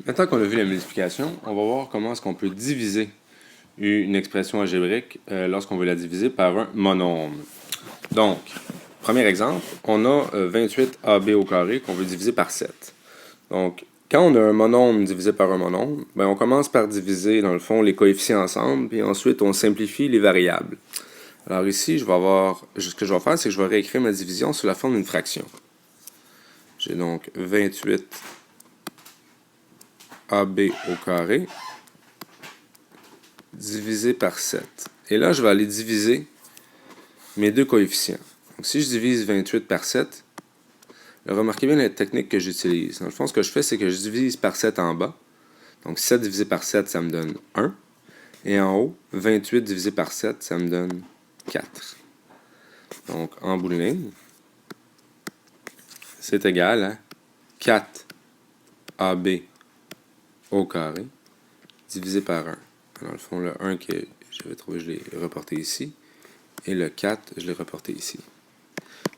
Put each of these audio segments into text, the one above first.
Maintenant qu'on a vu la multiplication, on va voir comment est-ce qu'on peut diviser une expression algébrique lorsqu'on veut la diviser par un monombre. Donc, premier exemple, on a 28AB au carré qu'on veut diviser par 7. Donc, quand on a un monombre divisé par un monombre, ben on commence par diviser, dans le fond, les coefficients ensemble, puis ensuite on simplifie les variables. Alors ici, ce que je vais faire, c'est que je vais réécrire ma division sous la forme d'une fraction. J'ai donc 28 AB au carré divisé par 7. Et là, je vais aller diviser mes deux coefficients. Donc, si je divise 28 par 7, remarquez bien la technique que j'utilise. Dans le fond, ce que je fais, c'est que je divise par 7 en bas. Donc, 7 divisé par 7, ça me donne 1. Et en haut, 28 divisé par 7, ça me donne 4. Donc, en bout de ligne, c'est égal à 4AB au carré divisé par 1. Dans le fond, le 1 que j'avais trouvé, je l'ai reporté ici. Et le 4, je l'ai reporté ici.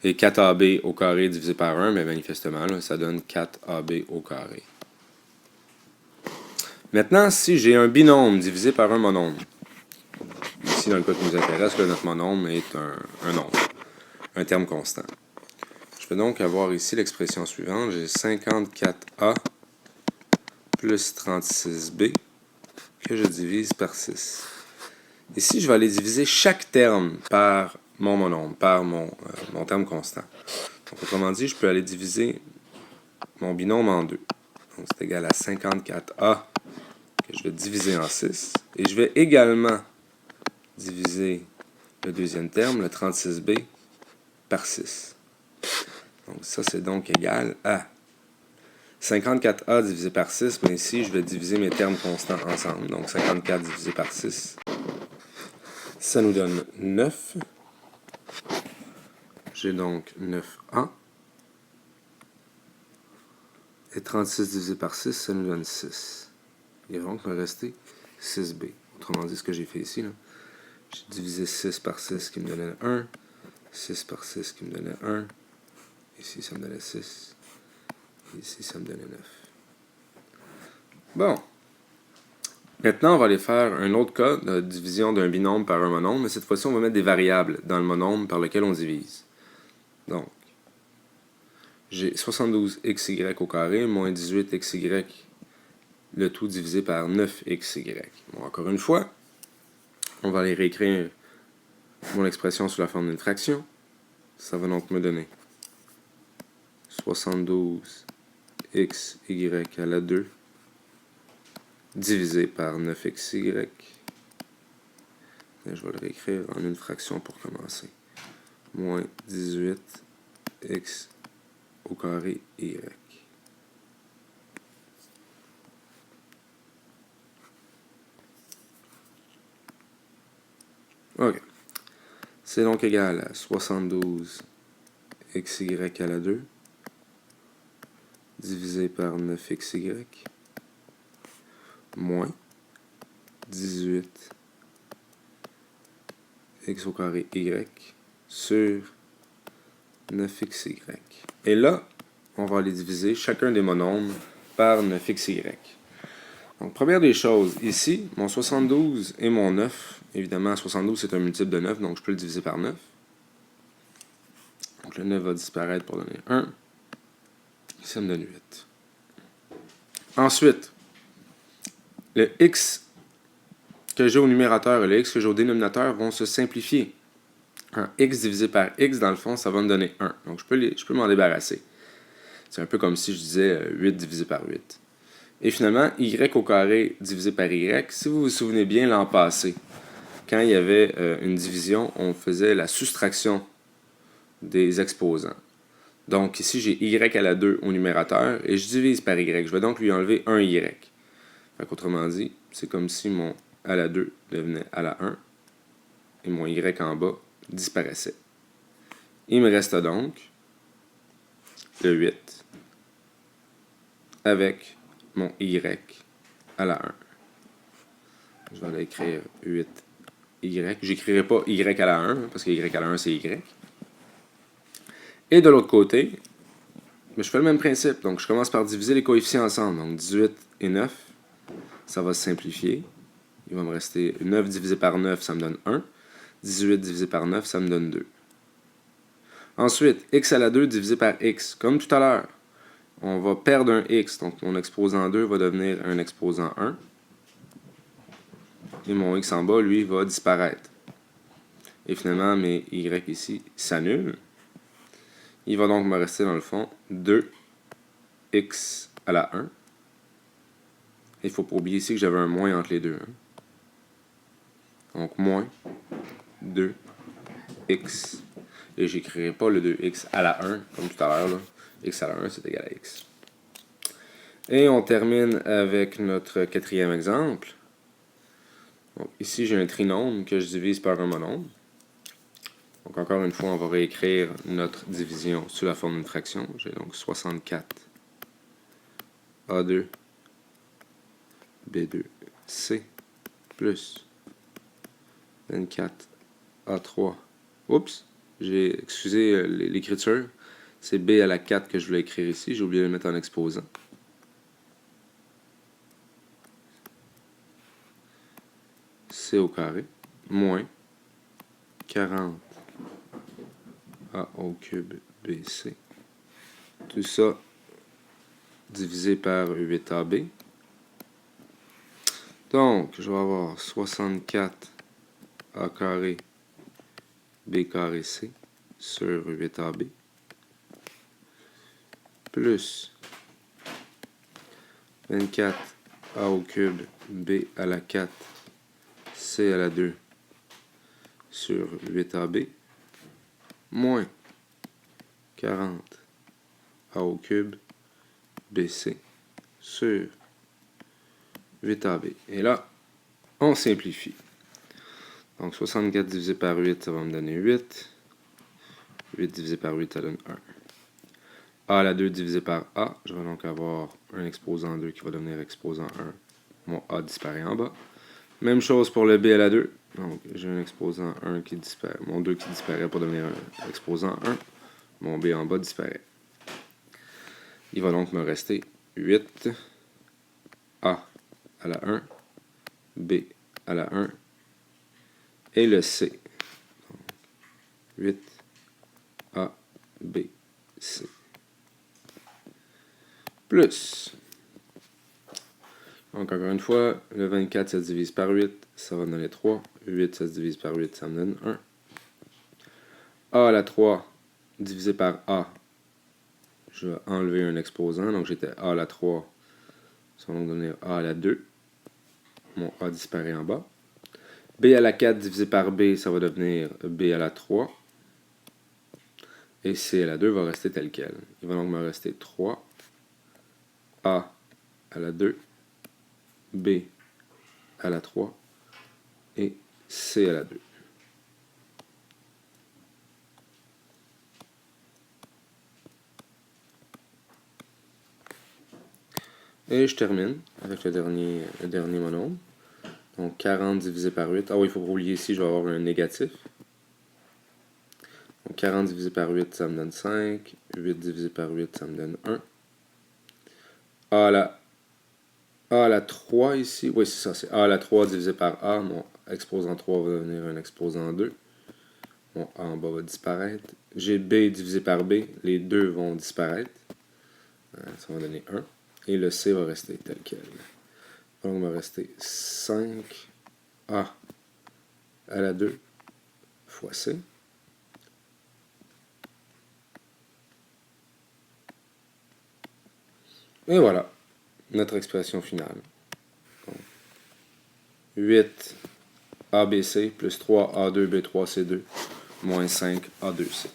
Et 4AB au carré divisé par 1, mais manifestement, là, ça donne 4AB au carré. Maintenant, si j'ai un binôme divisé par un monombre, ici, dans le cas qui nous intéresse, là, notre monombre est un nombre, un terme constant. Je vais donc avoir ici l'expression suivante. J'ai 54A plus 36B que je divise par 6. Ici, je vais aller diviser chaque terme par mon monombre, par mon terme constant. Donc, autrement dit, je peux aller diviser mon binôme en deux. Donc, c'est égal à 54A que je vais diviser en 6. Et je vais également diviser le deuxième terme, le 36B, par 6. Donc, ça, c'est donc égal à 54A divisé par 6. Mais ici, je vais diviser mes termes constants ensemble. Donc, 54 divisé par 6. Ça nous donne 9. J'ai donc 9A. Et 36 divisé par 6, ça nous donne 6. Il va donc me rester 6B. Autrement dit, ce que j'ai fait ici, j'ai divisé 6 par 6 qui me donnait 1. 6 par 6 qui me donnait 1. Ici, ça me donnait 6. Ici, ça me donnait 9. Bon. Maintenant, on va aller faire un autre cas de division d'un binôme par un monombre, mais cette fois-ci, on va mettre des variables dans le monombre par lequel on divise. Donc, j'ai 72xy au carré moins 18xy, le tout divisé par 9xy. Bon, encore une fois, on va aller réécrire mon expression sous la forme d'une fraction. Ça va donc me donner 72xy à la 2 divisé par 9xy. Et je vais le réécrire en une fraction pour commencer. Moins 18x au carré y. OK. C'est donc égal à 72xy à la 2 divisé par 9xy moins 18 x au carré y sur 9xy. Et là, on va aller diviser chacun des monombres par 9xy. Donc, première des choses, ici, mon 72 et mon 9, évidemment, 72 c'est un multiple de 9, donc je peux le diviser par 9. Donc, le 9 va disparaître pour donner 1. Ça me donne 8. Ensuite, le x que j'ai au numérateur et le x que j'ai au dénominateur vont se simplifier. Un x divisé par x, dans le fond, ça va me donner 1. Donc, je peux m'en débarrasser. C'est un peu comme si je disais 8 divisé par 8. Et finalement, y au carré divisé par y, si vous vous souvenez bien l'an passé, quand il y avait une division, on faisait la soustraction des exposants. Donc ici, j'ai y à la 2 au numérateur et je divise par y. Je vais donc lui enlever un y. Autrement dit, c'est comme si mon à la 2 devenait à la 1 et mon y en bas disparaissait. Il me reste donc le 8 avec mon y à la 1. Je vais aller écrire 8y. J'écrirai pas y à la 1 parce que y à la 1 c'est y. Et de l'autre côté, Mais je fais le même principe. Donc, je commence par diviser les coefficients ensemble. Donc, 18 et 9, ça va se simplifier. Il va me rester 9 divisé par 9, ça me donne 1. 18 divisé par 9, ça me donne 2. Ensuite, x à la 2 divisé par x. Comme tout à l'heure, on va perdre un x. Donc, mon exposant 2 va devenir un exposant 1. Et mon x en bas, lui, va disparaître. Et finalement, mes y ici s'annulent. Il va donc me rester, dans le fond, 2x à la 1. Il ne faut pas oublier ici que j'avais un moins entre les deux. Hein. Donc, moins 2x. Et je n'écrirai pas le 2x à la 1, comme tout à l'heure. X à la 1, c'est égal à x. Et on termine avec notre quatrième exemple. Donc, ici, j'ai un trinôme que je divise par un monôme. Donc, encore une fois, on va réécrire notre division sous la forme d'une fraction. J'ai donc 64 A2 B2C plus 24 A3. Oups, j'ai excusé l'écriture. C'est B à la 4 que je voulais écrire ici. J'ai oublié de le mettre en exposant. C au carré moins 40 A au cube BC. Tout ça divisé par 8AB. Donc, je vais avoir 64 A carré B carré C sur 8AB plus 24 A au cube B à la 4 C à la 2 sur 8AB moins 40 A au cube BC sur 8AB. Et là, on simplifie. Donc 64 divisé par 8, ça va me donner 8. 8 divisé par 8, ça donne 1. A à la 2 divisé par A, je vais donc avoir un exposant 2 qui va devenir exposant 1. Mon A disparaît en bas. Même chose pour le B à la 2. Donc j'ai un exposant 1 qui disparaît. Mon 2 qui disparaît pour devenir un exposant 1. Mon B en bas disparaît. Il va donc me rester 8 A à la 1, B à la 1 et le C. Donc, 8 A, B, C. Plus. Donc, encore une fois, le 24, ça se divise par 8, ça va donner 3. 8, ça se divise par 8, ça me donne 1. A à la 3 divisé par A, je vais enlever un exposant. Donc, j'étais A à la 3, ça va donc donner A à la 2. Mon A disparaît en bas. B à la 4 divisé par B, ça va devenir B à la 3. Et C à la 2 va rester tel quel. Il va donc me rester 3 A à la 2, B à la 3 et C à la 2. Et je termine avec le dernier monôme. Donc 40 divisé par 8. Ah oui, il faut pas oublier ici, je vais avoir un négatif. Donc 40 divisé par 8, ça me donne 5. 8 divisé par 8, ça me donne 1. A à la 3 ici. Oui, c'est ça, c'est A à la 3 divisé par A. Mon exposant 3 va devenir un exposant 2. Mon A en bas va disparaître. J'ai B divisé par B. Les deux vont disparaître. Ça va donner 1. Et le C va rester tel quel. Donc, il va rester 5A à la 2 fois C. Et voilà, notre expression finale. Donc, 8 ABC plus 3 A2B3C2 moins 5 A2C.